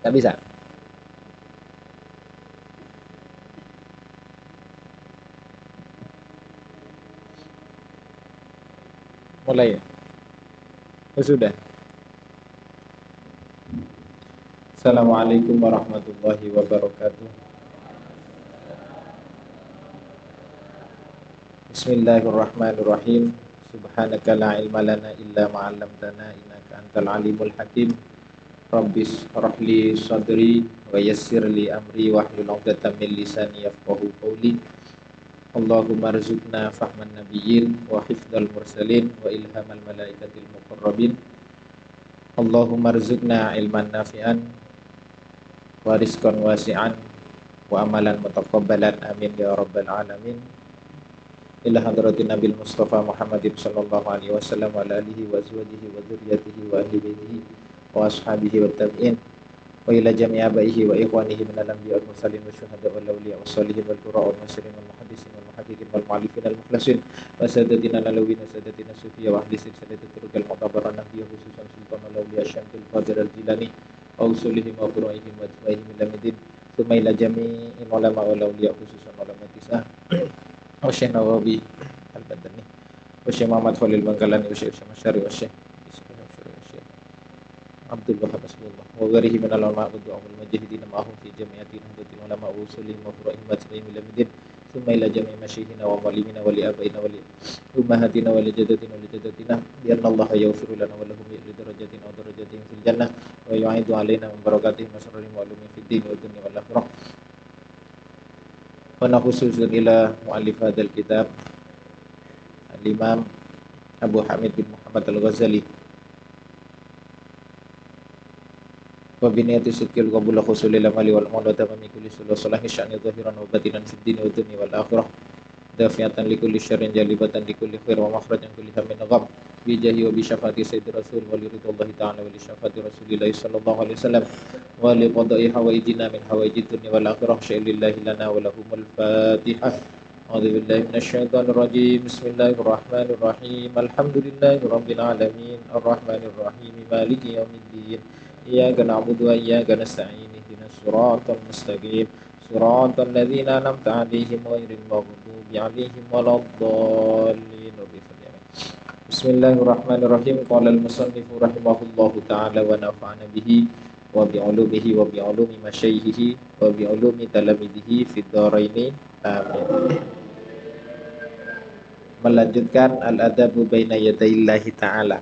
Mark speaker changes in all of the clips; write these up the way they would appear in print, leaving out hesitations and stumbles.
Speaker 1: Nggak bisa. Mulai ya? Oh, sudah. Assalamualaikum warahmatullahi wabarakatuh. Bismillahirrahmanirrahim. Subhanaka la ilma lana illa ma 'allamtana innaka antal alimul hakim. Rabbis rahli sadri wa yassir li amri wahlul 'uqdatam min lisani yafqahu qawli. Allahumma rzuqna fahman nabiyyin wa hifdzal mursalin wa ilhamal malaikatil muqarrabin. Allahumma rzuqna ilman nafi'an wa rizqan wasi'an wa amalan mutaqabbalan amin ya rabbal alamin. Ila hadratin Nabil Mustafa Muhammadin sallallahu alaihi wasallam wa alihi wa azwajihi wa dzurriyyatihi wa ahli baitihi wa ashabihi wa tabi'in wa ila jami'i abaihi wa ikhwanihi minal anbiya'i wal mursalin wa syuhada wal awliya was salihin wal qurra wal musyrikin wal muhaddisin wal muhaqqiqin wal mu'allifin al mukhlasin wa sadatina nalawin wa sadatina sufiyya wa ahli silsilatit turuqil mu'tabarah nabiyya khususan sultan al awliya syamsul qadir al jilani wa usulihim wa furu'ihim wa ajmaihim ila midin thumma ila jami'il ulama wal awliya khususan ulama tisah wa Syekh Nawawi Al-Badani wa Syekh Muhammad Khalil Bangkalani wa Syekh Masyari wa Syekh Abdul Wahab Rasulullah wa gharihi min al-ulama wa du'amul mujahidin ma'ahum fi jami'atin hadatil ulama wa usulihim wa furu'ihim wa ajmaihim ila midin thumma ila jami'i masyikhina wa malimina wa li abaina wa li ummahatina wa li jaddatina wa li jaddatina bi anna Allah yaghfiru lana wa lahum li darajatin wa darajatin fil jannah wa yu'idu alaina min barakatihi wa sharrihim wa ulumi fid din wa dunya wal akhirah. Wa nakhususun ila mu'allif hadzal kitab Al-Imam Abu Hamid bin Muhammad Al-Ghazali wa biniyati sidqil qabul khusulil amali wal amali wa tamami kulli salahi sya'ni zahiran wa batinan fid din wa dunya wal akhirah dafiatan li kulli syarrin jalibatan li kulli khair wa makhrajan kulli hammin gham bi jahi wa bi syafaati sayyidil rasul wa li ridwallahi ta'ala wa li syafaati rasulillah sallallahu alaihi wasallam wa li qada'i hawaijina min hawaijid dunya wal akhirah syai'lillahi lana wa lahumul fatihah. A'udzu billahi minasyaitonir rajim. Bismillahirrahmanirrahim. Alhamdulillahi rabbil alamin. Arrahmanir rahim. Maliki yaumiddin. Iyyaka na'budu wa iyyaka nasta'in. Ihdinas siratal mustaqim. Siratal ladzina an'amta 'alaihim ghairil maghdubi 'alaihim waladdallin. Bismillahirrahmanirrahim. Qala al-musannifu rahimahullahu ta'ala wa nafa'ana bihi wa bi 'ulumihi wa bi 'ulumi masyayikhihi wa bi 'ulumi talamidihi fid dharaini. Amin. Melanjutkan al-adabu baina yadayillahi ta'ala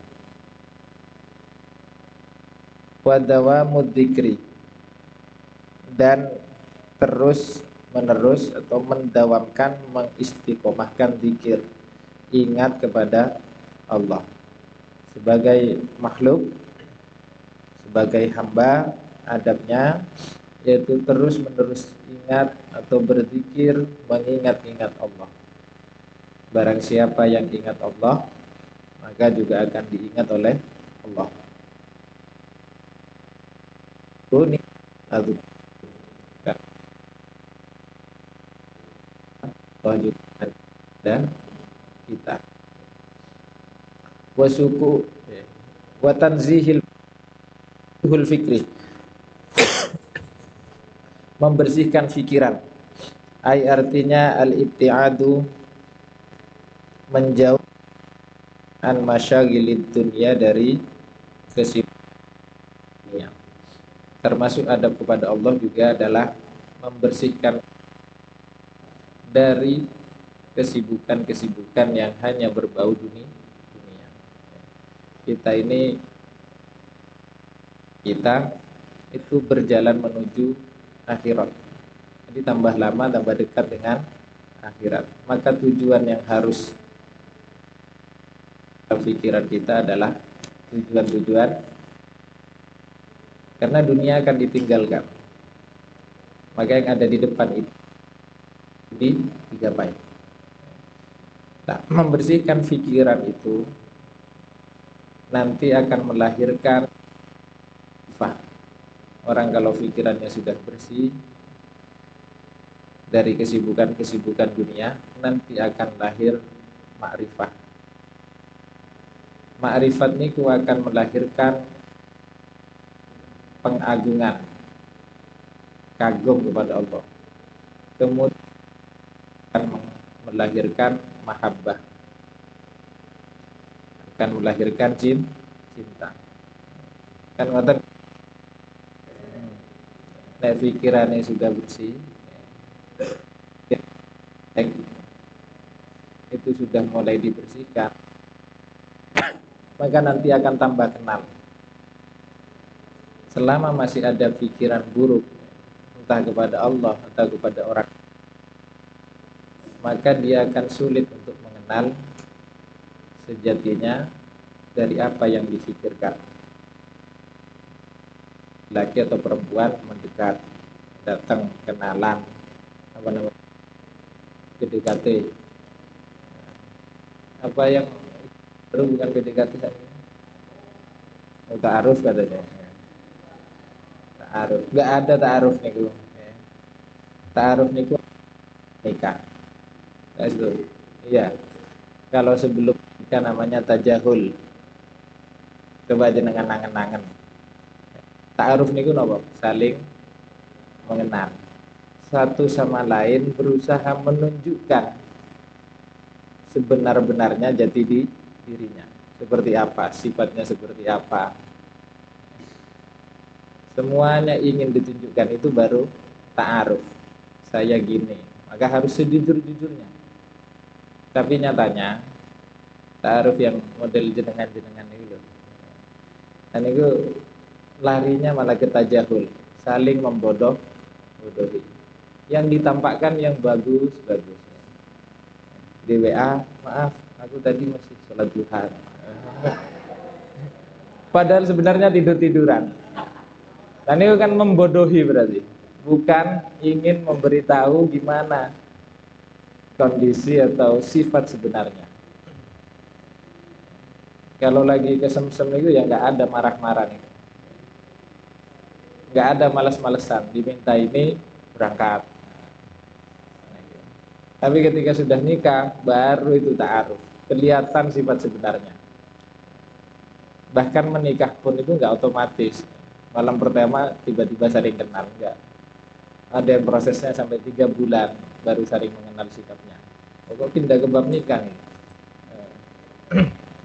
Speaker 1: wa dawamud dzikri, dan terus menerus atau mendawamkan, mengistiqomahkan zikir, ingat kepada Allah sebagai makhluk, sebagai hamba. Adabnya yaitu terus menerus ingat atau berzikir, mengingat-ingat Allah. Barang siapa yang ingat Allah, maka juga akan diingat oleh Allah. Ini Allah juga ada kita. Wasuku wa tanzihil fikri, membersihkan pikiran. Ai artinya al-ibtiadu, menjauh an masyagilid dunya, dari kesibukan dunia. Termasuk adab kepada Allah juga adalah membersihkan dari kesibukan-kesibukan yang hanya berbau dunia. Kita itu berjalan menuju akhirat. Jadi tambah lama tambah dekat dengan akhirat. Maka tujuan yang harus pikiran kita adalah tujuan-tujuan, karena dunia akan ditinggalkan. Maka yang ada di depan itu digapai. Nah, membersihkan pikiran itu nanti akan melahirkan orang kalau pikirannya sudah bersih dari kesibukan-kesibukan dunia, nanti akan lahir ma'rifah. Ma'rifat niku akan melahirkan pengagungan, kagum kepada Allah. Kemudian melahirkan mahabbah, akan melahirkan cinta. Kan ngoten, nek pikirannya sudah bersih, itu sudah mulai dibersihkan, maka nanti akan tambah kenal. Selama masih ada pikiran buruk, entah kepada Allah atau kepada orang, maka dia akan sulit untuk mengenal sejatinya dari apa yang difikirkan. Laki atau perempuan mendekat, datang kenalan, apa namanya, PDKT. Apa yang baru bukan PDKT saja, ta'aruf katanya. Ta'aruf, nggak ada ta'aruf niku. Ta'aruf niku nikah. Itu, iya. Kalau sebelum nikah namanya tajahul. Coba jenengan nangen-nangen. Ta'aruf niku napa? Saling mengenal. Satu sama lain berusaha menunjukkan sebenar-benarnya jati dirinya. Seperti apa, sifatnya seperti apa. Semuanya ingin ditunjukkan, itu baru ta'aruf. Saya gini, maka harus sejujur-jujurnya. Tapi nyatanya ta'aruf yang model jenengan-jenengan itu loh. Dan itu larinya malah ke tajahul, saling membodohi. Yang ditampakkan yang bagus-bagus. Di WA, maaf, aku tadi masih sholat duha. Padahal sebenarnya tidur-tiduran. Dan itu kan membodohi berarti. Bukan ingin memberitahu gimana kondisi atau sifat sebenarnya. Kalau lagi kesemsem itu ya nggak ada marah-marah nih. Nggak ada malas-malesan. Diminta ini berangkat. Tapi ketika sudah nikah, baru itu ta'aruf. Kelihatan sifat sebenarnya. Bahkan menikah pun itu nggak otomatis. Malam pertama tiba-tiba saling kenal, enggak. Ada yang prosesnya sampai 3 bulan baru saling mengenal sikapnya. Kok pindah ke bab nikah nih.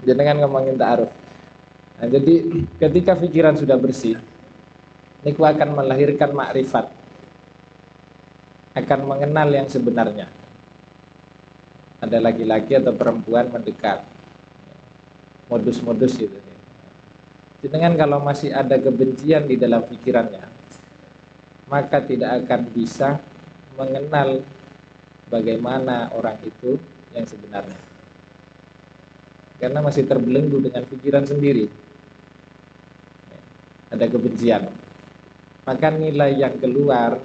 Speaker 1: Jangan ngomongin ta'aruf. Nah, jadi ketika pikiran sudah bersih, niku akan melahirkan makrifat. Akan mengenal yang sebenarnya. Ada laki-laki atau perempuan mendekat. Modus-modus gitu. Dengan kalau masih ada kebencian di dalam pikirannya, maka tidak akan bisa mengenal bagaimana orang itu yang sebenarnya. Karena masih terbelenggu dengan pikiran sendiri. Ada kebencian. Maka nilai yang keluar,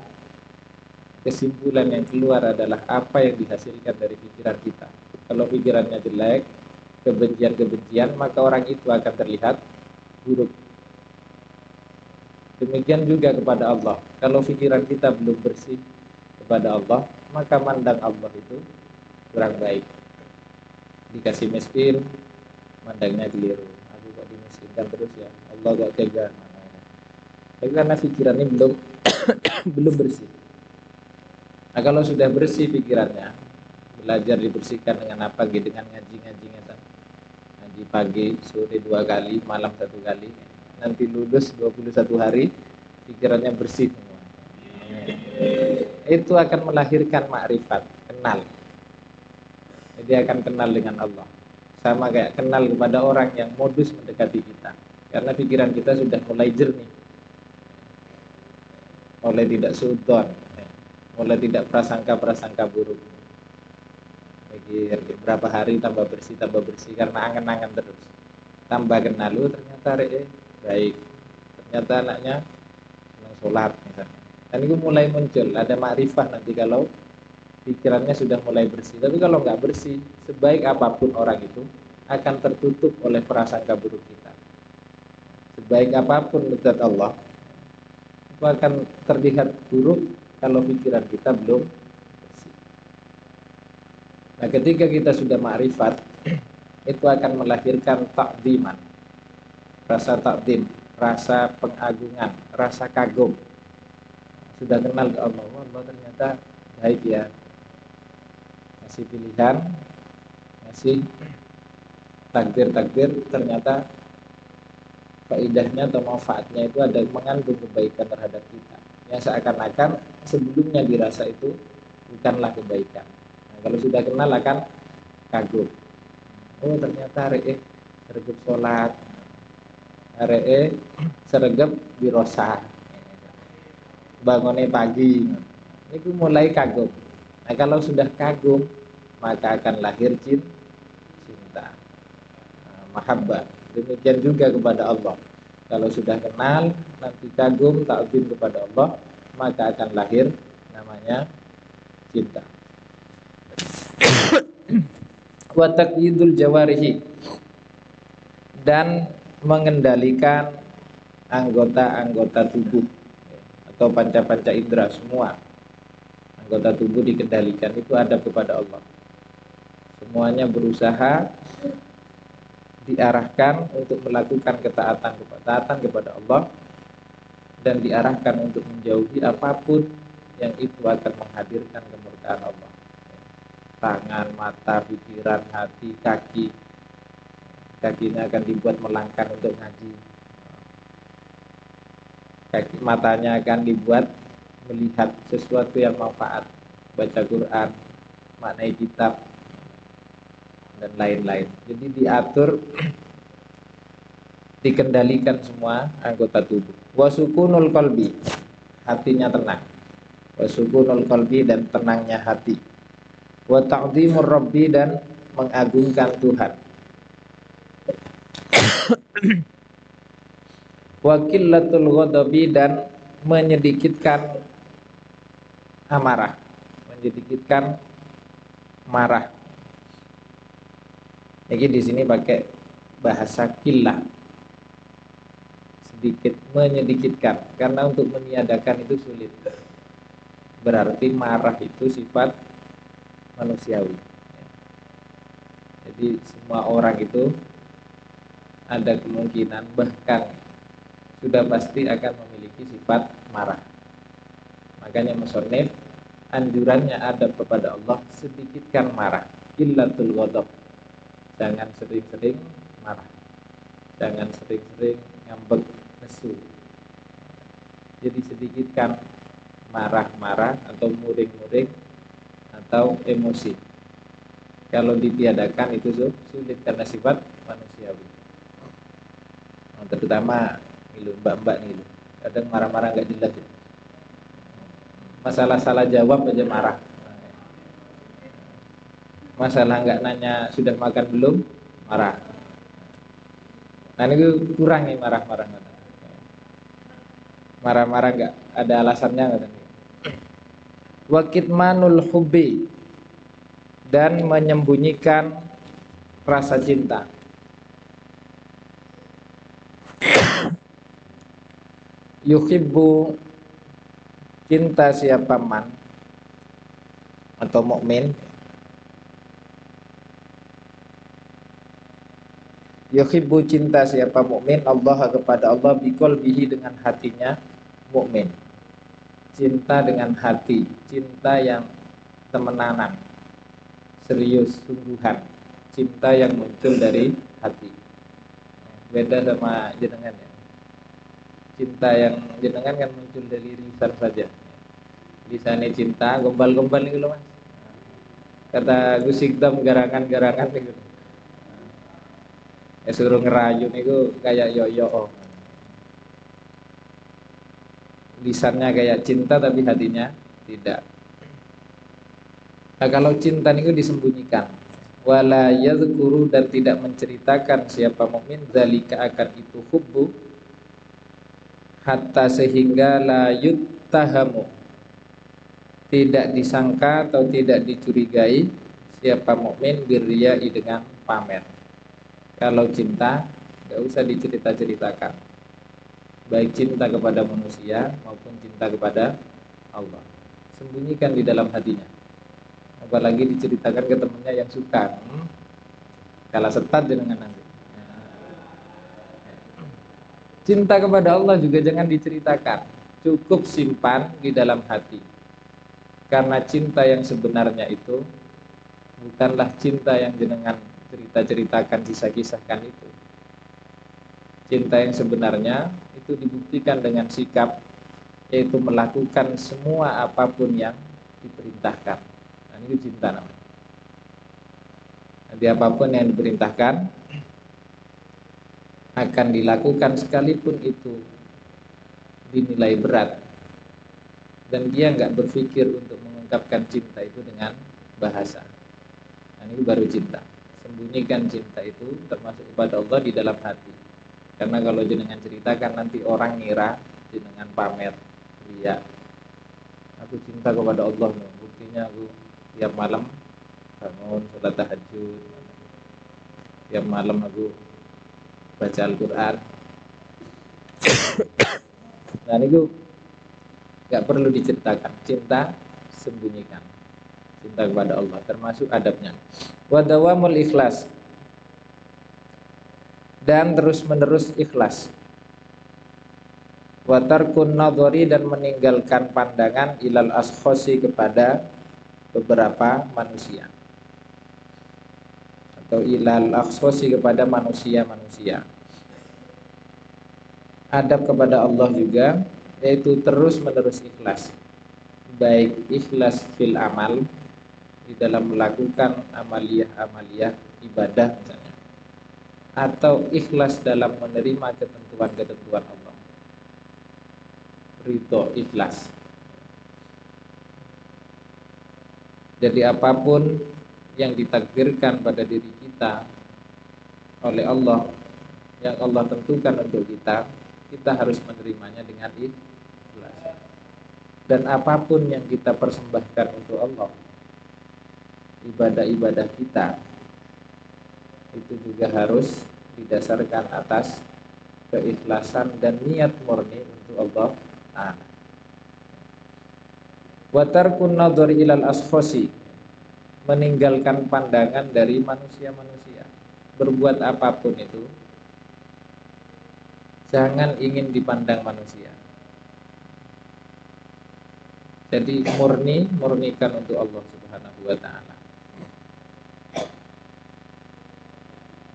Speaker 1: kesimpulan yang keluar adalah apa yang dihasilkan dari pikiran kita. Kalau pikirannya jelek, kebencian-kebencian, maka orang itu akan terlihat buruk. Demikian juga kepada Allah. Kalau pikiran kita belum bersih kepada Allah, maka mandang Allah itu kurang baik. Dikasih miskin, mandangnya keliru. Aku kok dimiskinkan terus ya, Allah kok tega. Tapi karena pikirannya belum bersih. Nah, kalau sudah bersih pikirannya, belajar dibersihkan dengan apa? Dengan ngaji-ngajinya. Ngaji pagi, sore 2 kali, malam 1 kali. Nanti lulus 21 hari, pikirannya bersih semua. Itu akan melahirkan makrifat, kenal. Jadi akan kenal dengan Allah. Sama kayak kenal kepada orang yang modus mendekati kita. Karena pikiran kita sudah mulai jernih. Mulai tidak suudon, mulai tidak prasangka-prasangka buruk. Mikir berapa hari tambah bersih karena angan-angan terus. Tambah kenal, ternyata baik. Ternyata anaknya senang sholat misalnya. Dan itu mulai muncul, ada makrifah nanti kalau pikirannya sudah mulai bersih. Tapi kalau nggak bersih, sebaik apapun orang itu akan tertutup oleh prasangka buruk kita. Sebaik apapun menurut Allah, itu akan terlihat buruk kalau pikiran kita belum bersih. Nah, ketika kita sudah makrifat, itu akan melahirkan takdiman, rasa takdim, rasa pengagungan, rasa kagum. sudah kenal ke Allah, Allah ternyata baik ya, ngasih pilihan, ngasih takdir-takdir, ternyata faedahnya atau manfaatnya itu ada mengandung kebaikan terhadap kita. Yang seakan-akan sebelumnya dirasa itu bukanlah kebaikan. Nah, kalau sudah kenal akan kagum. Oh ternyata sergap sholat, sergap birosa, bangunnya pagi. Ini mulai kagum. Nah kalau sudah kagum maka akan lahir cinta, mahabbah. Demikian juga kepada Allah. Kalau sudah kenal, nanti kagum, ta'zim kepada Allah, maka akan lahir namanya cinta. Wa taqyidul jawarihi, dan mengendalikan anggota-anggota tubuh atau panca-panca indera semua. Anggota tubuh dikendalikan, itu adab kepada Allah. Semuanya berusaha diarahkan untuk melakukan ketaatan kepada Allah, dan diarahkan untuk menjauhi apapun yang itu akan menghadirkan kemurkaan Allah. Tangan, mata, pikiran, hati, kaki. Kakinya akan dibuat melangkah untuk ngaji. Matanya akan dibuat melihat sesuatu yang manfaat, baca Quran, maknai kitab, dan lain-lain. Jadi diatur, dikendalikan semua anggota tubuh. Wasukunul qalbi, hatinya tenang. Wasukunul qalbi, dan tenangnya hati. Wa ta'zimur rabbi, dan mengagungkan Tuhan. Wa qillatul ghadabi, dan menyedikitkan amarah, menyedikitkan marah. Jadi di sini pakai bahasa qillah, sedikit, menyedikitkan, karena untuk meniadakan itu sulit. Berarti marah itu sifat manusiawi. Jadi semua orang itu ada kemungkinan, bahkan sudah pasti akan memiliki sifat marah. Makanya musannif anjurannya adab kepada Allah, sedikitkan marah, qillatul ghadab. Jangan sering-sering marah, jangan sering-sering ngambek, nesu. Jadi sedikitkan marah-marah atau muring-muring atau emosi. Kalau ditiadakan itu sulit karena sifat manusiawi. Terutama mbak-mbak nih, kadang marah-marah nggak jelas. Masalah salah jawab aja marah. Masalah nggak nanya sudah makan belum, marah. Nah ini kurang nih marah-marah. Marah-marah nggak ada alasannya. Wa kitmanul hubbi, dan menyembunyikan rasa cinta. Yuhibbu, cinta siapa man atau mukmin. Yuhibbu, cinta siapa mukmin, Allah, kepada Allah, biqalbihi, dengan hatinya mukmin. Cinta dengan hati, cinta yang temenanan, serius, sungguhan, cinta yang muncul dari hati. Beda sama jenengan ya. Cinta yang jenengan kan muncul dari lisan saja. Lisannya cinta, gombal-gombal nih loh mas. Kata Gus Ikdam, garangan-garangan nih. Ya suruh ngerayu nih kayak yoyo. Lisannya kayak cinta tapi hatinya tidak. Nah kalau cinta nih disembunyikan, wala yadhkuru, dan tidak menceritakan siapa mukmin, zalika, akan itu, hubbu, hatta, sehingga la yuttahamu, tidak disangka atau tidak dicurigai siapa mukmin, birriyai, dengan pamer. Kalau cinta nggak usah dicerita-ceritakan, baik cinta kepada manusia maupun cinta kepada Allah, sembunyikan di dalam hatinya. Apalagi diceritakan ke temannya yang suka, kalah setat dengan nanti. Cinta kepada Allah juga jangan diceritakan. cukup simpan di dalam hati. Karena cinta yang sebenarnya itu bukanlah cinta yang jenengan cerita-ceritakan, kisah-kisahkan itu. Cinta yang sebenarnya itu dibuktikan dengan sikap, yaitu melakukan semua apapun yang diperintahkan. Nah, ini cinta namanya. Jadi apapun yang diperintahkan akan dilakukan sekalipun itu dinilai berat, dan dia nggak berpikir untuk mengungkapkan cinta itu dengan bahasa. Nah, ini baru cinta. Sembunyikan cinta itu termasuk kepada Allah di dalam hati. Karena kalau jenengan ceritakan nanti orang ngira jenengan pamer, iya, aku cinta kepada Allah, buktinya aku tiap malam bangun sholat tahajud, tiap malam aku baca Al-Quran. Nah, itu gak perlu diceritakan. Cinta sembunyikan. Cinta kepada Allah termasuk adabnya. Wa dawamul ikhlas, dan terus menerus ikhlas. Wa tarkun nadhari, dan meninggalkan pandangan ilal ashkhasi, kepada beberapa manusia, atau ilal ashkhasi, kepada manusia-manusia. Adab kepada Allah juga, yaitu terus menerus ikhlas. Baik ikhlas fil amal, di dalam melakukan amaliyah ibadah misalnya, atau ikhlas dalam menerima ketentuan-ketentuan Allah. Ridho, ikhlas. Jadi apapun yang ditakdirkan pada diri kita oleh Allah, yang Allah tentukan untuk kita, kita harus menerimanya dengan ikhlas. Dan apapun yang kita persembahkan untuk Allah, ibadah-ibadah kita, itu juga harus didasarkan atas keikhlasan dan niat murni untuk Allah Ta'ala. Wa tarkun nadhari ilal ashkhasi, meninggalkan pandangan dari manusia-manusia. Berbuat apapun itu, jangan ingin dipandang manusia. Jadi murnikan untuk Allah Subhanahu wa Ta'ala.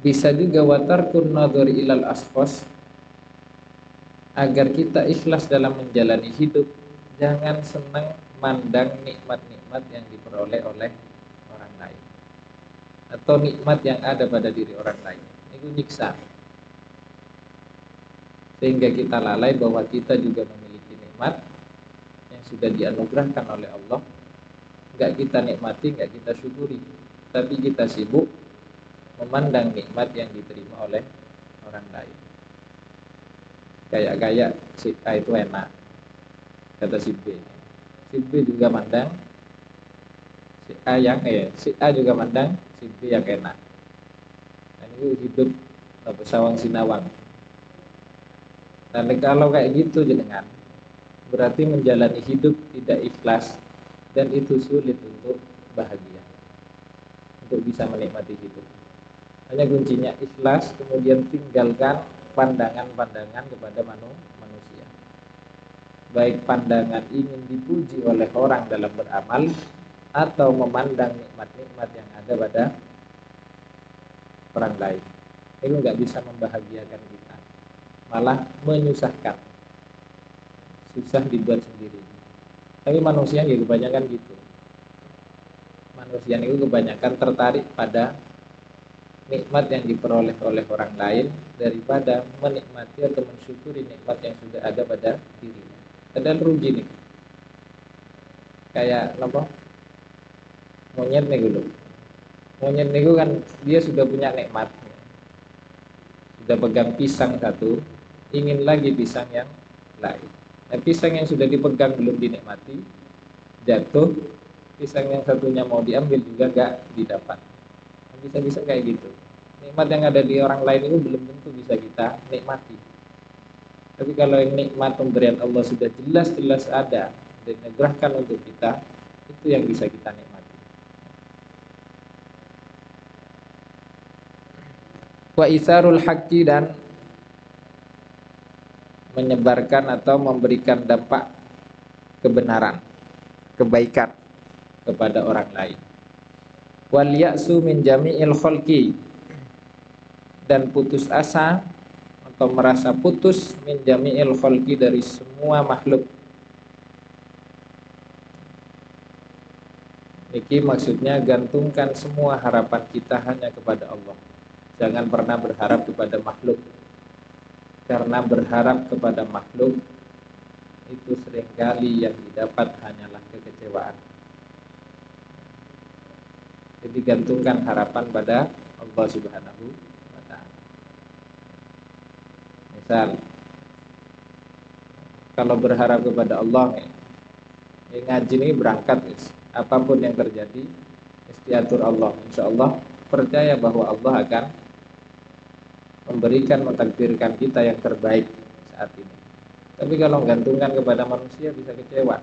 Speaker 1: Bisa juga watarkun nadhari ilal ashkhas, agar kita ikhlas dalam menjalani hidup. Jangan senang mandang nikmat-nikmat yang diperoleh oleh orang lain, atau nikmat yang ada pada diri orang lain. Itu nyiksa, sehingga kita lalai bahwa kita juga memiliki nikmat yang sudah dianugerahkan oleh Allah. Enggak kita nikmati, enggak kita syukuri, tapi kita sibuk memandang nikmat yang diterima oleh orang lain. Kayak si A itu enak, kata si B. Si B juga mandang si A juga mandang si B yang enak. Dan itu hidup sawang sinawang. Dan kalau kayak gitu jenengan, berarti menjalani hidup tidak ikhlas, dan itu sulit untuk bahagia, untuk bisa menikmati hidup. Hanya kuncinya ikhlas, kemudian tinggalkan pandangan-pandangan kepada manusia. Baik pandangan ingin dipuji oleh orang dalam beramal, atau memandang nikmat-nikmat yang ada pada orang lain. Itu nggak bisa membahagiakan kita, malah menyusahkan. Susah dibuat sendiri. Tapi manusia ya kebanyakan gitu. Manusia itu kebanyakan tertarik pada nikmat yang diperoleh oleh orang lain daripada menikmati atau mensyukuri nikmat yang sudah ada pada dirinya. Padahal rugi nih. Kayak apa? Monyet nih dulu. Monyet nih kan dia sudah punya nikmat, sudah pegang pisang satu, ingin lagi pisang yang lain. Nah, pisang yang sudah dipegang belum dinikmati, jatuh, pisang yang satunya mau diambil juga gak didapat. Bisa-bisa kayak gitu. Nikmat yang ada di orang lain itu belum tentu bisa kita nikmati. Tapi kalau yang nikmat pemberian Allah sudah jelas-jelas ada dan dianugerahkan untuk kita, itu yang bisa kita nikmati. Wa isarul haqqi, dan menyebarkan atau memberikan dampak kebenaran, kebaikan kepada orang lain. Wal ya'su min jami'il khalqi, dan putus asa atau merasa putus min jami'il khalqi, dari semua makhluk. Niki maksudnya gantungkan semua harapan kita hanya kepada Allah. Jangan pernah berharap kepada makhluk, karena berharap kepada makhluk itu seringkali yang didapat hanyalah kekecewaan. Jadi gantungkan harapan pada Allah Subhanahu wa ta'ala. Misal, kalau berharap kepada Allah, ngaji ini berangkat, apapun yang terjadi istiatur Allah, insya Allah percaya bahwa Allah akan memberikan, mentakdirkan kita yang terbaik saat ini. Tapi kalau menggantungkan kepada manusia bisa kecewa.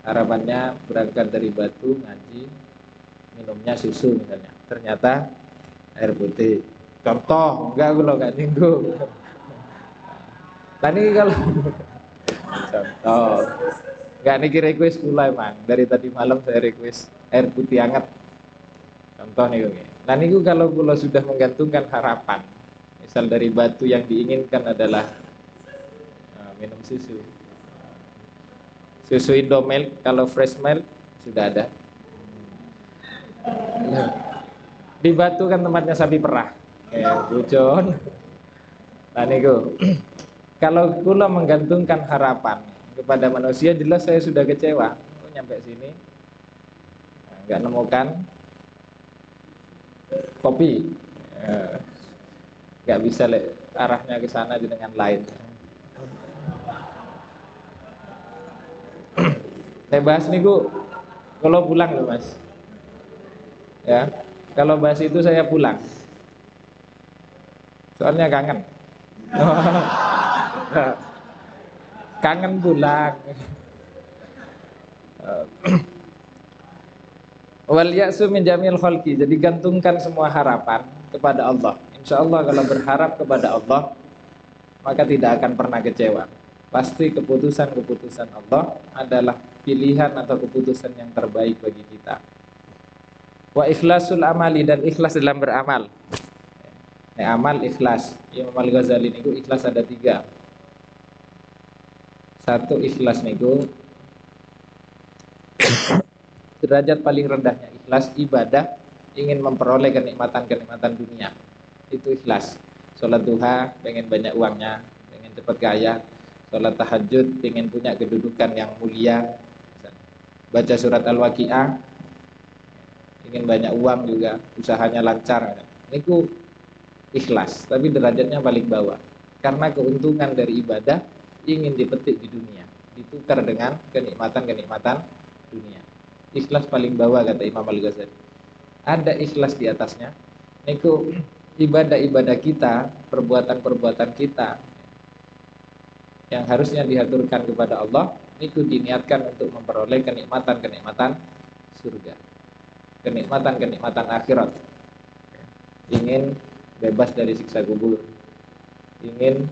Speaker 1: Harapannya berangkat dari batu, ngaji, minumnya susu misalnya, ternyata air putih. Contoh, enggak, kalau enggak nyinggung. Nah ini kalau contoh, enggak, ini request pula emang. Dari tadi malam saya request air putih hangat. Contoh nih, oke. Nah ini kalau sudah menggantungkan harapan, misal dari batu yang diinginkan adalah minum susu. Susu Indomilk, kalau fresh milk sudah ada. Di batu kan tempatnya sapi perah, bujon. Nah niku, kalau kula menggantungkan harapan kepada manusia, jelas saya sudah kecewa. Nyampe sini nggak nemukan kopi, nggak bisa arahnya ke sana dengan lain. Saya bahas niku kalau pulang loh mas, ya. Kalau bahas itu saya pulang, soalnya kangen. Kangen pulang. Wal ya'su min jamil khalqi, jadi gantungkan semua harapan kepada Allah. Insya Allah kalau berharap kepada Allah, maka tidak akan pernah kecewa. Pasti keputusan-keputusan Allah adalah pilihan atau keputusan yang terbaik bagi kita. Wa ikhlasul amali, dan ikhlas dalam beramal. Amal ikhlas. Imam Al-Ghazali niku ikhlas ada 3. Satu, ikhlas niku derajat paling rendahnya ikhlas ibadah, ingin memperoleh kenikmatan-kenikmatan dunia. Itu ikhlas. Sholat duha pengen banyak uangnya, pengen cepat kaya. Sholat tahajud pengen punya kedudukan yang mulia. Baca surat Al-Waqi'ah ingin banyak uang juga, usahanya lancar. Niku ikhlas, tapi derajatnya paling bawah. Karena keuntungan dari ibadah ingin dipetik di dunia, ditukar dengan kenikmatan-kenikmatan dunia. Ikhlas paling bawah kata Imam Al-Ghazali. Ada ikhlas di atasnya. Niku ibadah-ibadah kita, perbuatan-perbuatan kita yang harusnya dihaturkan kepada Allah, niku diniatkan untuk memperoleh kenikmatan-kenikmatan surga, kenikmatan-kenikmatan akhirat. Ingin bebas dari siksa kubur, ingin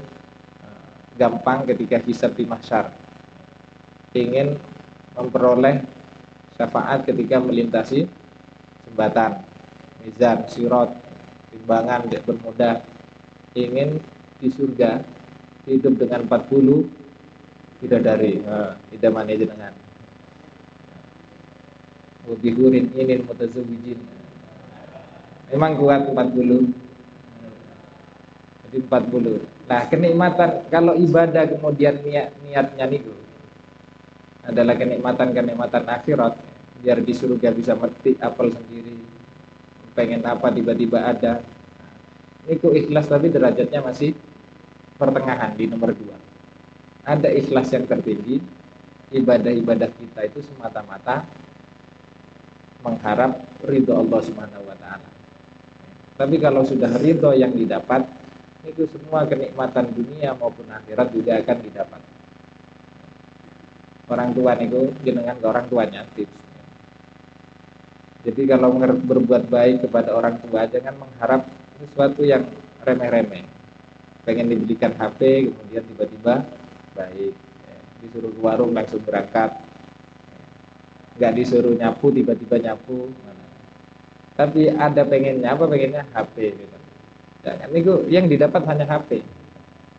Speaker 1: gampang ketika hisab di mahsyar, ingin memperoleh syafaat ketika melintasi jembatan, mizan, sirat, timbangan bermudah, ingin di surga hidup dengan 40 bidadari, idamane jenengan. Wabihurin inin mutazawwijin. Memang kuat 40. Jadi 40. Nah, kenikmatan kalau ibadah kemudian niatnya niku adalah kenikmatan-kenikmatan akhirat, biar di surga bisa metik apel sendiri, pengen apa tiba-tiba ada. Niku ikhlas, tapi derajatnya masih pertengahan di nomor 2. Ada ikhlas yang tertinggi, ibadah-ibadah kita itu semata-mata mengharap ridho Allah Subhanahu wa ta'ala. Tapi kalau sudah ridho yang didapat, itu semua kenikmatan dunia maupun akhirat juga akan didapat. Orang tua niku jenengan ke orang tuanya tips. Jadi kalau berbuat baik kepada orang tua, jangan mengharap sesuatu yang remeh-remeh. pengen dibelikan HP, kemudian tiba-tiba baik, disuruh ke warung langsung berangkat, nggak disuruh nyapu tiba-tiba nyapu. Tapi ada pengennya apa, pengennya HP gitu. Jangan itu yang didapat hanya HP.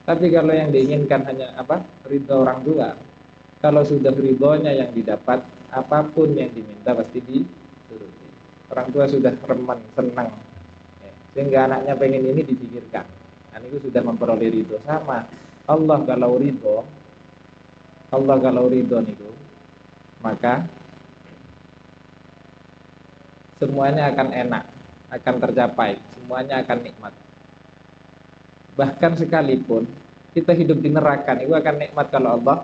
Speaker 1: Tapi kalau yang diinginkan hanya apa, ridho orang tua. Kalau sudah ridhonya yang didapat, apapun yang diminta pasti dituruti. Orang tua sudah remen, senang, sehingga anaknya pengen ini dipikirkan. Dan itu sudah memperoleh ridho. Sama Allah kalau ridho, Allah kalau ridho itu, maka semuanya akan enak, akan tercapai, semuanya akan nikmat. Bahkan sekalipun kita hidup di neraka itu akan nikmat kalau Allah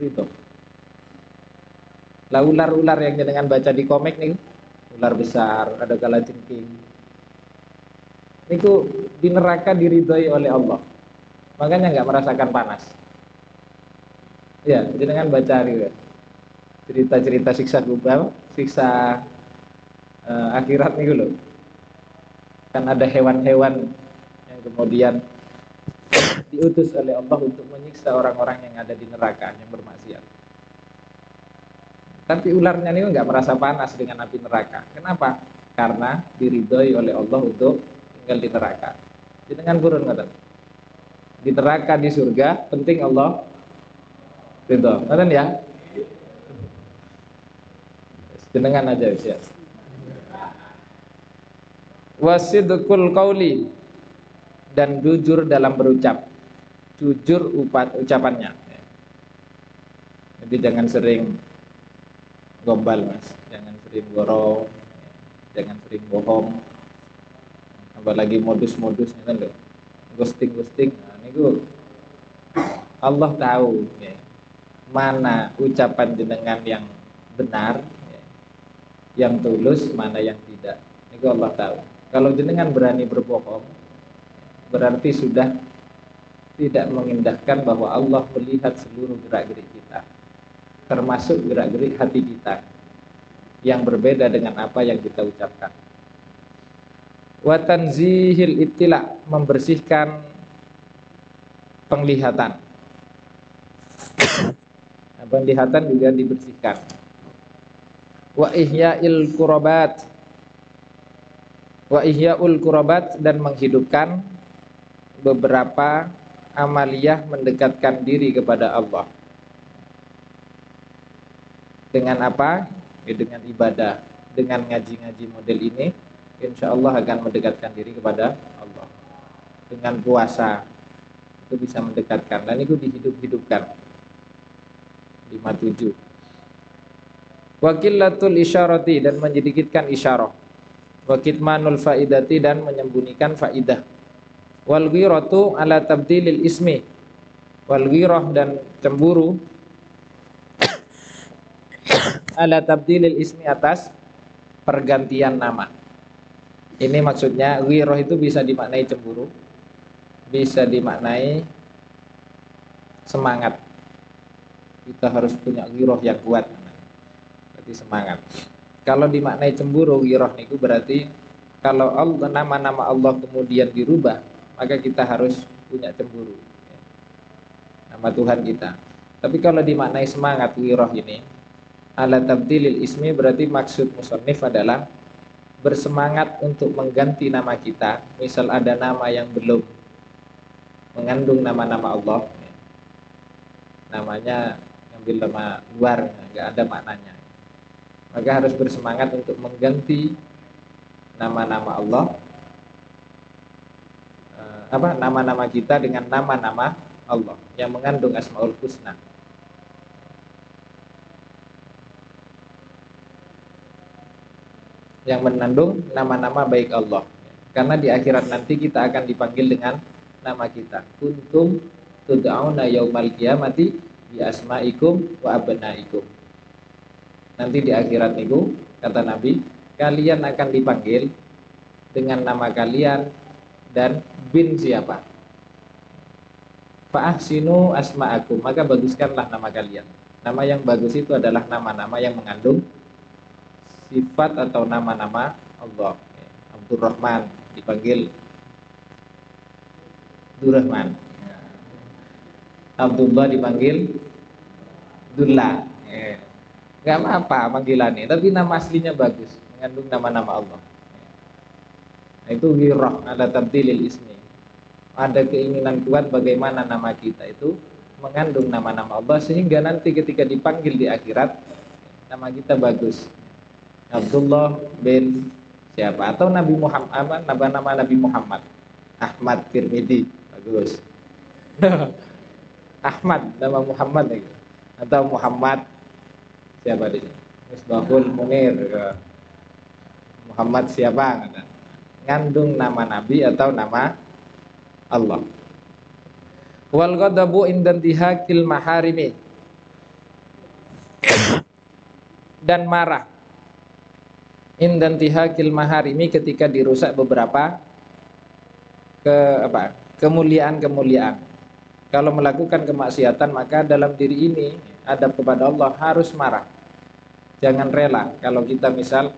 Speaker 1: ridho. Lah ular-ular yang jenengan baca di komik nih, ular besar, ada kalajengking, itu di neraka diridhoi oleh Allah, makanya nggak merasakan panas. Ya, jenengan baca gitu, cerita-cerita siksa kubur, siksa akhirat nih loh. Kan ada hewan-hewan yang kemudian diutus oleh Allah untuk menyiksa orang-orang yang ada di neraka yang bermaksiat. Tapi ularnya ini nggak merasa panas dengan api neraka. Kenapa? Karena diridhoi oleh Allah untuk tinggal di neraka. Jenengan burun ngoten. Di neraka di surga, penting Allah ridho. Ngoten ya? Jenengan aja ya. Wasidqul qauli, dan jujur dalam berucap. Jujur ucapannya. Jadi jangan sering gombal mas, jangan sering goro, jangan sering bohong, apalagi modus-modus kan loh, ghosting. Nah, ini Allah tahu ya, mana ucapan jenengan yang benar, ya, yang tulus, mana yang tidak. Ini Allah tahu. Kalau jenengan berani berbohong, berarti sudah tidak mengindahkan bahwa Allah melihat seluruh gerak-gerik kita, termasuk gerak-gerik hati kita yang berbeda dengan apa yang kita ucapkan. Wa tanzihil ibtila, membersihkan penglihatan. Penglihatan juga dibersihkan. Wa ihya'il qurabat, wa ihya'ul qurabat, dan menghidupkan beberapa amaliyah mendekatkan diri kepada Allah. Dengan apa? Ya, dengan ibadah. Dengan ngaji-ngaji model ini, insya Allah akan mendekatkan diri kepada Allah. Dengan puasa itu bisa mendekatkan, dan itu dihidup-hidupkan. 57. Wakilatul isyarati, dan menyedikitkan isyarah. Wakitmanul faidati, dan menyembunyikan faidah. Wal ghiratu ala tabdilil ismi, wal ghirah, dan cemburu ala tabdilil ismi, atas pergantian nama. Ini maksudnya ghirah itu bisa dimaknai cemburu, bisa dimaknai semangat. Kita harus punya ghirah yang kuat, berarti semangat. Kalau dimaknai cemburu, ghirah itu berarti kalau Allah, nama-nama Allah kemudian dirubah, maka kita harus punya cemburu, nama Tuhan kita. Tapi kalau dimaknai semangat, ghirah ini ala tabdilil ismi, berarti maksud musannif adalah bersemangat untuk mengganti nama kita. Misal ada nama yang belum mengandung nama-nama Allah, namanya ngambil nama luar, nggak ada maknanya, maka harus bersemangat untuk mengganti nama-nama Allah, nama-nama kita dengan nama-nama Allah yang mengandung Asmaul Husna, yang mengandung nama-nama baik Allah. Karena di akhirat nanti kita akan dipanggil dengan nama kita. Kuntum tud'auna yaumal qiyamati bi asma'ikum wa abnaikum. Nanti di akhirat itu, kata Nabi, kalian akan dipanggil dengan nama kalian dan bin siapa. Fa'ahsinu asma'akum, maka baguskanlah nama kalian. Nama yang bagus itu adalah nama-nama yang mengandung sifat atau nama-nama Allah. Abdurrahman dipanggil Abdurrahman. Abdullah dipanggil Dullah. Nggak apa-apa panggilannya, tapi nama aslinya bagus, mengandung nama-nama Allah. Nah, itu ghirah ala tabdilil ismi. Ada keinginan kuat bagaimana nama kita itu mengandung nama-nama Allah, sehingga nanti ketika dipanggil di akhirat nama kita bagus. Abdullah bin siapa, atau Nabi Muhammad, nama Nabi Muhammad, Ahmad Tirmidzi, bagus. Ahmad, nama Muhammad gitu. Atau Muhammad siapa di sini? Misbahul Munir, Muhammad siapa? Ngandung nama Nabi atau nama Allah. Wal ghadabu indantihakil maharimi, dan marah indantihakil maharimi ketika dirusak beberapa kemuliaan-kemuliaan. Kalau melakukan kemaksiatan, maka dalam diri ini adab kepada Allah harus marah. Jangan rela kalau kita misal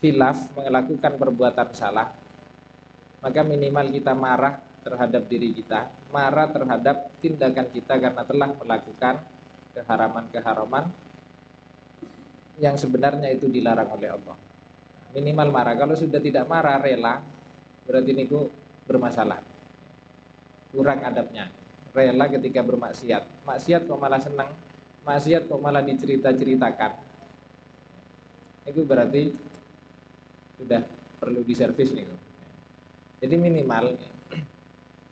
Speaker 1: khilaf melakukan perbuatan salah, maka minimal kita marah terhadap diri kita, marah terhadap tindakan kita karena telah melakukan keharaman-keharaman yang sebenarnya itu dilarang oleh Allah. Minimal marah. Kalau sudah tidak marah, rela, berarti niku bermasalah, kurang adabnya. Rela ketika bermaksiat, maksiat kok malah senang, maksiat kok malah dicerita-ceritakan, itu berarti sudah perlu diservis nih. Jadi minimal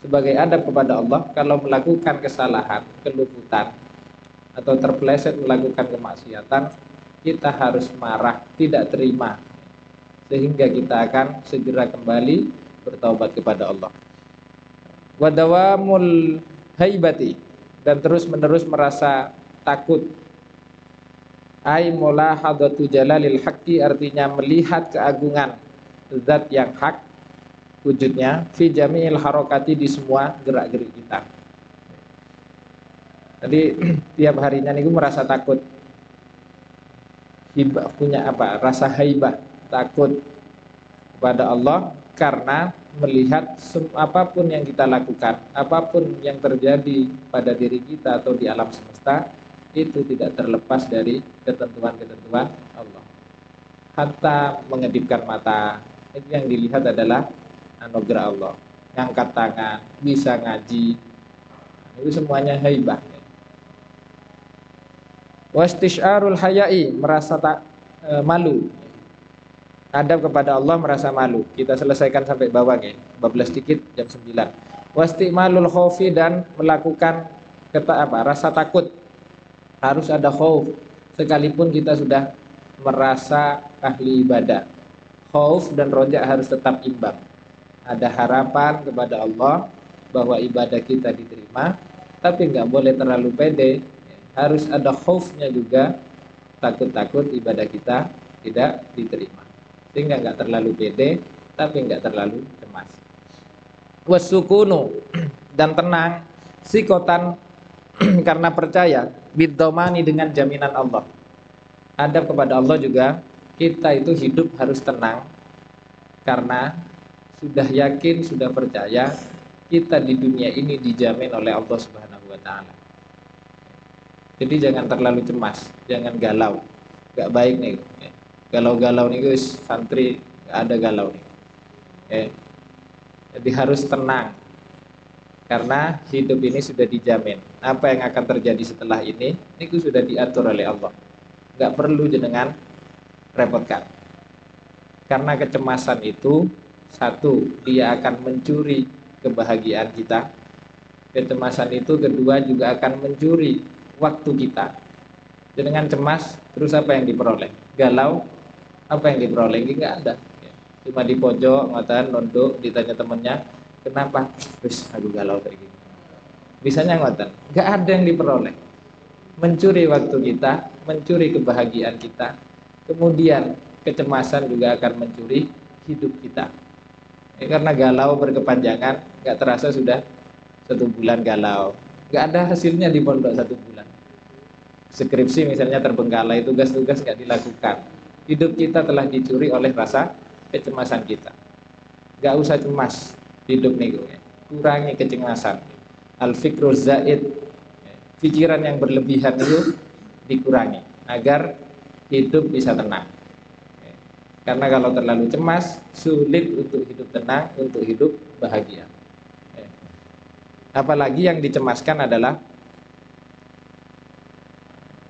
Speaker 1: sebagai adab kepada Allah, kalau melakukan kesalahan, keluputan, atau terpeleset melakukan kemaksiatan, kita harus marah, tidak terima, sehingga kita akan segera kembali bertaubat kepada Allah. Wadawamul haibati, dan terus menerus merasa takut. Ai mulahadatu jalalil haqqi, artinya melihat keagungan zat yang hak wujudnya, fi jami'il harokati, di semua gerak-gerik kita. Jadi tiap harinya niku merasa takut, hibah, punya rasa haibah, takut kepada Allah, karena melihat apapun yang kita lakukan, apapun yang terjadi pada diri kita atau di alam semesta, itu tidak terlepas dari ketentuan-ketentuan Allah. Hatta mengedipkan mata, itu yang dilihat adalah anugerah Allah. Ngangkat tangan, bisa ngaji, itu semuanya haibah. Wastisyarul hayai, merasa malu. Adab kepada Allah merasa malu. Kita selesaikan sampai bawah ya, 12 dikit jam 9. Wastimalul khaufi, dan melakukan rasa takut. Harus ada khauf, sekalipun kita sudah merasa ahli ibadah. Khauf dan roja harus tetap imbang. Ada harapan kepada Allah bahwa ibadah kita diterima, tapi nggak boleh terlalu pede. Harus ada khaufnya juga, takut-takut ibadah kita tidak diterima, sehingga nggak terlalu pede, tapi nggak terlalu cemas. Wasukunu, dan tenang, sikotan, karena percaya, bidomani, dengan jaminan Allah. Adab kepada Allah juga, kita itu hidup harus tenang, karena sudah yakin, sudah percaya, kita di dunia ini dijamin oleh Allah Subhanahu wa Ta'ala. Jadi jangan terlalu cemas, jangan galau, nggak baik nih. Galau-galau nih guys, santri nggak ada galau nih. Jadi harus tenang, karena hidup ini sudah dijamin. Apa yang akan terjadi setelah ini sudah diatur oleh Allah. Nggak perlu jenengan repotkan. Karena kecemasan itu, satu, dia akan mencuri kebahagiaan kita. Kecemasan itu kedua juga akan mencuri waktu kita. Dengan cemas, terus apa yang diperoleh? Galau, apa yang diperoleh? Nggak ada. Cuma di pojok, ngotan, nunduk, ditanya temennya, kenapa? Terus aku galau kayak gini. Bisanya ngotan, nggak ada yang diperoleh. Mencuri waktu kita, mencuri kebahagiaan kita, kemudian kecemasan juga akan mencuri hidup kita. Karena galau berkepanjangan, nggak terasa sudah 1 bulan galau, nggak ada hasilnya di pondok 1 bulan. Skripsi misalnya terbengkalai, tugas-tugas nggak dilakukan. Hidup kita telah dicuri oleh rasa kecemasan kita. Nggak usah cemas hidup nih, kurangi kecemasan. Al-fikru zaid, pikiran yang berlebihan itu dikurangi agar hidup bisa tenang. Karena kalau terlalu cemas, sulit untuk hidup tenang, untuk hidup bahagia. Apalagi yang dicemaskan adalah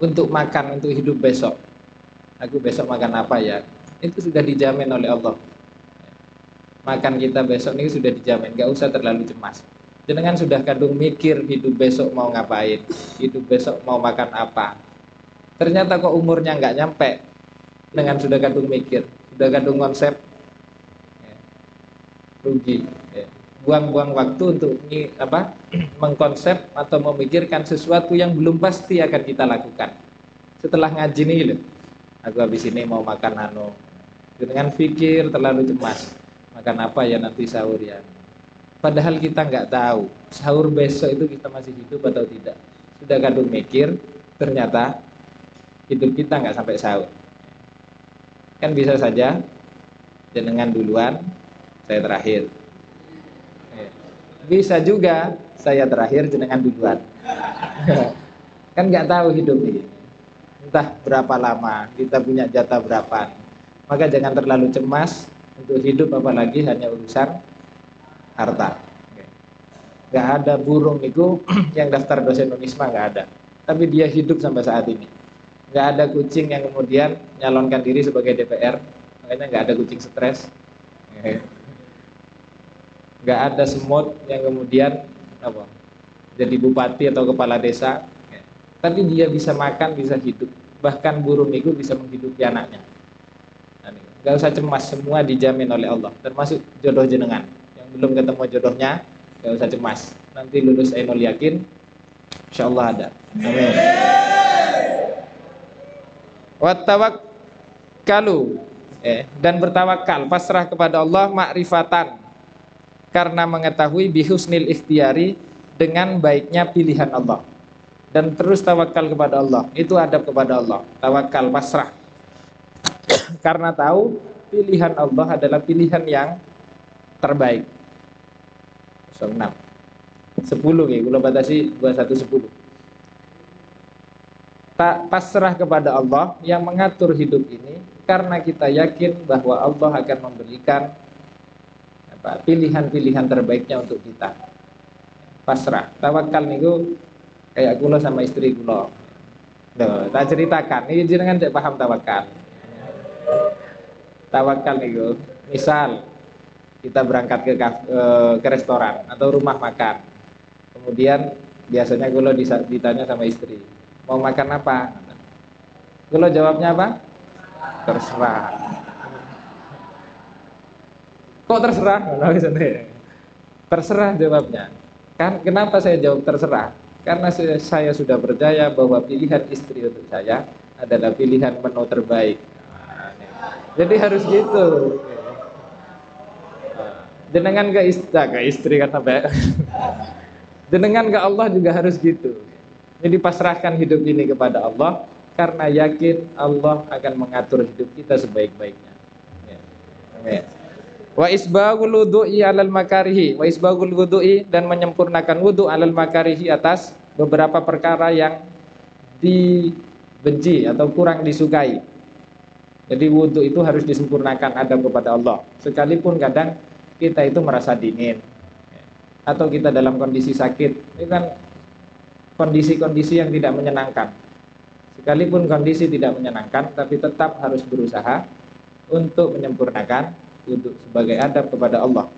Speaker 1: untuk makan, untuk hidup besok. Aku besok makan apa ya? Itu sudah dijamin oleh Allah. Makan kita besok ini sudah dijamin, gak usah terlalu cemas. Jenengan sudah kadung mikir hidup besok mau ngapain, hidup besok mau makan apa. Ternyata kok umurnya nggak nyampe, dengan sudah kadung mikir, sudah kadung konsep, rugi. Buang-buang waktu untuk mengkonsep atau memikirkan sesuatu yang belum pasti akan kita lakukan. Setelah ngaji nih, aku habis ini mau makan dengan pikir terlalu cemas, makan apa ya nanti sahur ya. Padahal kita nggak tahu sahur besok itu kita masih hidup atau tidak. Sudah kadung mikir, ternyata hidup kita nggak sampai sahur. Kan bisa saja jenengan duluan, saya terakhir. Bisa juga saya terakhir, jenengan duluan. Kan nggak tahu hidup ini, entah berapa lama, kita punya jatah berapa. Maka jangan terlalu cemas untuk hidup, apalagi hanya urusan harta. Nggak ada burung itu yang daftar dosen Unisma, nggak ada. Tapi dia hidup sampai saat ini. Nggak ada kucing yang kemudian nyalonkan diri sebagai DPR, makanya nggak ada kucing stres. Nggak ada semut yang kemudian jadi bupati atau kepala desa, tapi dia bisa makan, bisa hidup. Bahkan burung itu bisa menghidupi anaknya. Nggak usah cemas, semua dijamin oleh Allah, termasuk jodoh jenengan. Yang belum ketemu jodohnya, nggak usah cemas. Nanti lulus Ainul Yakin, insya Allah ada. Amin. Wattawakkalu, dan bertawakal, pasrah kepada Allah, makrifatan, karena mengetahui bihusnil ikhtiyari, dengan baiknya pilihan Allah. Dan terus tawakal kepada Allah, itu adab kepada Allah. Tawakal, pasrah, karena tahu pilihan Allah adalah pilihan yang terbaik. 6 10 ya, kalau batasi 21 10. Tak pasrah kepada Allah yang mengatur hidup ini, karena kita yakin bahwa Allah akan memberikan pilihan-pilihan terbaiknya untuk kita. Pasrah, tawakal niku kayak kula sama istri kula. Tak ceritakan, ini jenengan tidak paham tawakal. Tawakal niku, misal kita berangkat ke restoran atau rumah makan. Kemudian biasanya kula ditanya sama istri, mau makan apa? Kula jawabnya apa? Terserah. Kok terserah? Terserah jawabnya. Kan kenapa saya jawab terserah? Karena saya sudah percaya bahwa pilihan istri untuk saya adalah pilihan menu terbaik. Jadi harus gitu. Jenengan ke istri kan sampai. Jenengan ke Allah juga harus gitu. Jadi pasrahkan hidup ini kepada Allah, karena yakin Allah akan mengatur hidup kita sebaik-baiknya. Amin. Wa isbaghul wudu'i 'alal makarihi, wa isbaghul wudu'i, dan menyempurnakan wudu 'alal makarihi, atas beberapa perkara yang dibenci atau kurang disukai. Jadi wudu itu harus disempurnakan adab kepada Allah. Sekalipun kadang kita itu merasa dingin atau kita dalam kondisi sakit, ini kan kondisi-kondisi yang tidak menyenangkan. Sekalipun kondisi tidak menyenangkan, tapi tetap harus berusaha untuk menyempurnakan wudu sebagai adab kepada Allah.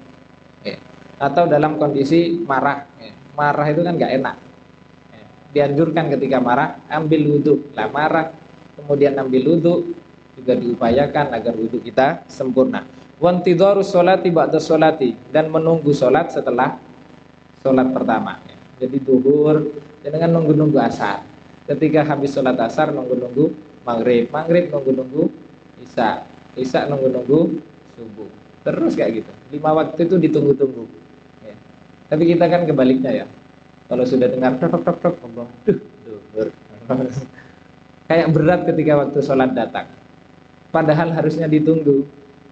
Speaker 1: Atau dalam kondisi marah, marah itu kan nggak enak. Dianjurkan ketika marah ambil wudu. Lah marah kemudian ambil wudu juga diupayakan agar wudu kita sempurna. Wantidharus sholati ba'da sholati, dan menunggu sholat setelah sholat pertama. Jadi duhur jangan nunggu-nunggu asar. Ketika habis sholat asar nunggu-nunggu maghrib, maghrib nunggu-nunggu isya, isya nunggu-nunggu subuh, terus kayak gitu. 5 waktu itu ditunggu-tunggu. Tapi kita kan kebaliknya ya. Kalau sudah dengar tok Allah, duhur. Kayak berat ketika waktu sholat datang. Padahal harusnya ditunggu.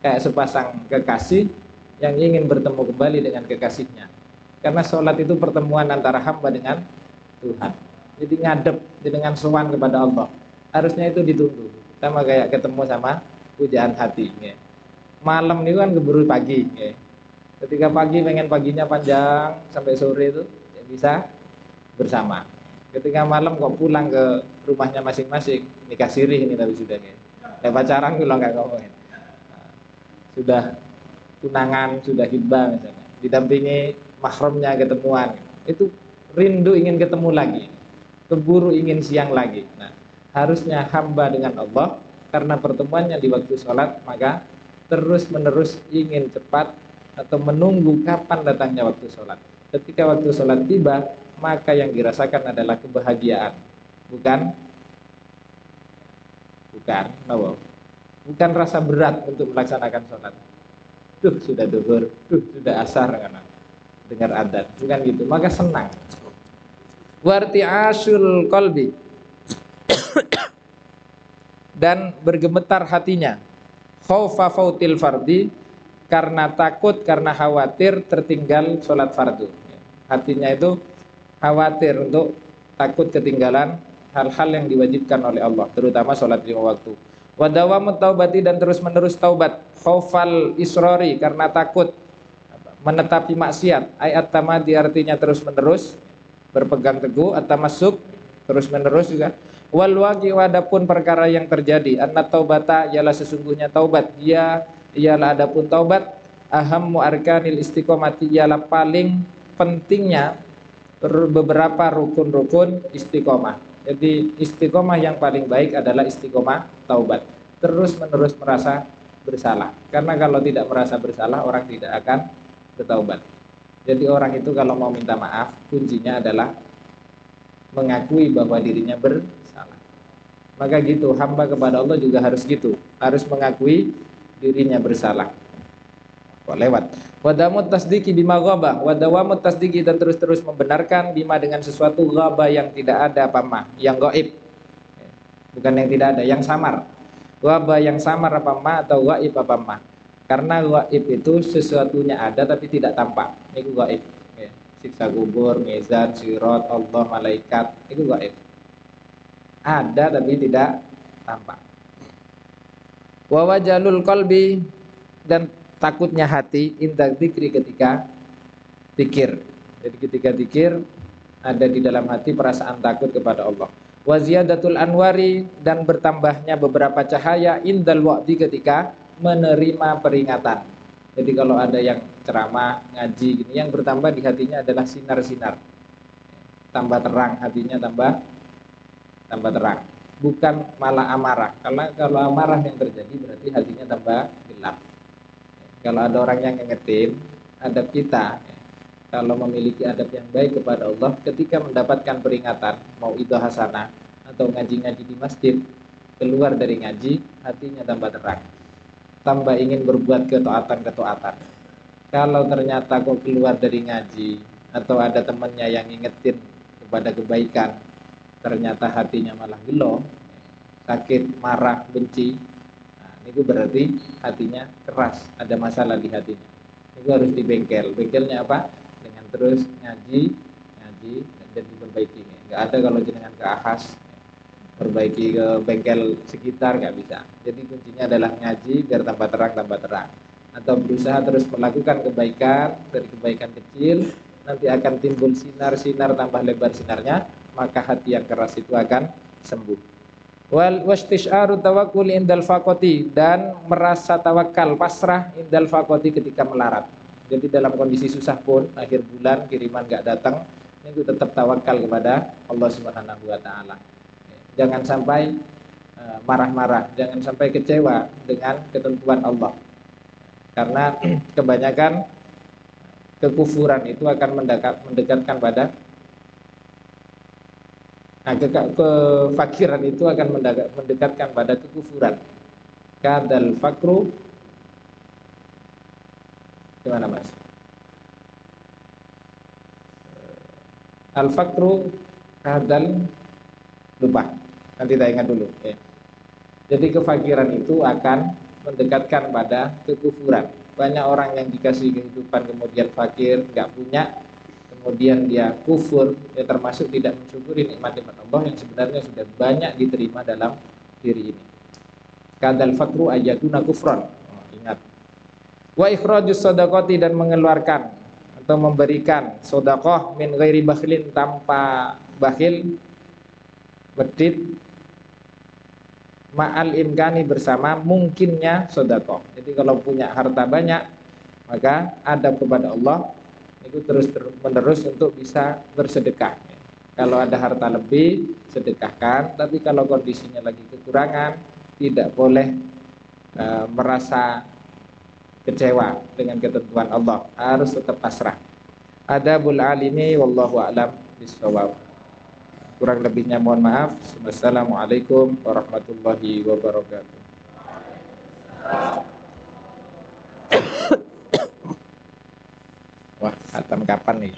Speaker 1: Kayak sepasang kekasih yang ingin bertemu kembali dengan kekasihnya. Karena sholat itu pertemuan antara hamba dengan Tuhan. Jadi ngadep dengan sowan kepada Allah. Harusnya itu ditunggu. Sama kayak ketemu sama pujaan hati. Ya. Malam itu kan keburu pagi. Ya. Ketika pagi pengen paginya panjang sampai sore itu ya bisa bersama. Ketika malam kok pulang ke rumahnya masing-masing, nikah sirih ini tapi sudah ya. Pacaran kalau nggak ngomongin. Sudah tunangan, sudah hibah misalnya, didampingi mahramnya ketemuan, itu rindu ingin ketemu lagi, keburu ingin siang lagi. Nah, harusnya hamba dengan Allah karena pertemuannya di waktu sholat, maka terus menerus ingin cepat atau menunggu kapan datangnya waktu sholat. Ketika waktu sholat tiba, maka yang dirasakan adalah kebahagiaan, bukan bukan rasa berat untuk melaksanakan sholat. Sudah duhur, sudah asar karena dengar adzan, bukan gitu. Maka senang. Warti'asyul qalbi, dan bergemetar hatinya. Khaufa fautil fardi, karena takut, karena khawatir tertinggal sholat fardu. Hatinya itu khawatir untuk takut ketinggalan hal-hal yang diwajibkan oleh Allah, terutama sholat 5 waktu. Wadawamut taubati, dan terus menerus taubat. Khaufal israri, karena takut menetapi maksiat. Ayat tamadi artinya terus menerus berpegang teguh, atamasuk terus menerus juga. Wal waqi, adapun perkara yang terjadi, anna taubata, ialah sesungguhnya taubat, ialah adapun taubat, ahammu arkanil istiqomati, ialah paling pentingnya beberapa rukun-rukun istiqomah. Jadi istiqomah yang paling baik adalah istiqomah taubat. Terus menerus merasa bersalah. Karena kalau tidak merasa bersalah, orang tidak akan bertaubat. Jadi orang itu kalau mau minta maaf, kuncinya adalah mengakui bahwa dirinya bersalah. Maka gitu, hamba kepada Allah juga harus gitu, harus mengakui dirinya bersalah. Kok lewat? Wadamut tasdiki bima ghaba, wadawamut tasdiki, dan terus-terus membenarkan bima dengan sesuatu ghaba yang tidak ada apa mah, yang gaib. Bukan yang tidak ada, yang samar. Ghaba yang samar apa mah, atau gaib apa mah. Karena gaib itu sesuatunya ada tapi tidak tampak. Itu gaib. Siksa kubur, mizan, sirat, Allah, malaikat, itu gaib. Ada tapi tidak tampak. Wa wajalul qalbi, dan takutnya hati, inda dzikri, ketika zikir. Jadi ketika zikir ada di dalam hati perasaan takut kepada Allah. Wa ziyadatul anwari, dan bertambahnya beberapa cahaya, indal wa'di, ketika menerima peringatan. Jadi kalau ada yang ceramah, ngaji gini, yang bertambah di hatinya adalah sinar-sinar. Tambah terang hatinya, tambah terang. Bukan malah amarah. Karena kalau amarah yang terjadi berarti hatinya tambah gelap. Kalau ada orang yang ngingetin adab kita, kalau memiliki adab yang baik kepada Allah, ketika mendapatkan peringatan, mau itu hasanah atau ngaji-ngaji di masjid, keluar dari ngaji, hatinya tambah terang, tambah ingin berbuat ketaatan. Kalau ternyata kok keluar dari ngaji atau ada temannya yang ngingetin kepada kebaikan, ternyata hatinya malah gelo, sakit, marah, benci, itu berarti hatinya keras, ada masalah di hatinya. Itu harus dibengkel. Bengkelnya apa? Dengan terus ngaji dan diperbaiki. Enggak ada kalau jenengan ke ahas perbaiki ke bengkel sekitar, nggak bisa. Jadi kuncinya adalah ngaji biar tambah terang, atau berusaha terus melakukan kebaikan. Dari kebaikan kecil nanti akan timbul sinar-sinar, tambah lebar sinarnya, maka hati yang keras itu akan sembuh. Wal wastisyaru tawakkul indal faqati, dan merasa tawakal, pasrah, indal faqati, ketika melarat. Jadi dalam kondisi susah pun, akhir bulan kiriman nggak datang, itu tetap tawakal kepada Allah Subhanahu wa taala. Jangan sampai marah-marah, jangan sampai kecewa dengan ketentuan Allah. Karena kebanyakan kekufuran itu akan mendekatkan pada kefakiran, itu akan mendekatkan pada kekufuran. Kadal fakru, gimana mas? Al fakru kadal, lupa, nanti kita ingat dulu ya. Jadi kefakiran itu akan mendekatkan pada kekufuran. Banyak orang yang dikasih kehidupan kemudian fakir, nggak punya, kemudian dia kufur, ya termasuk tidak mensyukuri nikmat-nikmat Allah yang sebenarnya sudah banyak diterima dalam diri ini. Kadal fakru ayatuna kufron. Ingat. Wa ikhrajus shadaqati, dan mengeluarkan atau memberikan sedekah min ghairi bakhilin, tanpa bakhil, bedit, ma'al imkani, bersama mungkinnya sedekah. Jadi kalau punya harta banyak, maka adab kepada Allah itu terus menerus untuk bisa bersedekah. Kalau ada harta lebih, sedekahkan. Tapi kalau kondisinya lagi kekurangan, tidak boleh merasa kecewa dengan ketentuan Allah, harus tetap pasrah. Adabul alimi wallahu a'lam bishawab. Kurang lebihnya mohon maaf. Wassalamualaikum warahmatullahi wabarakatuh. Wah, khatam kapan nih?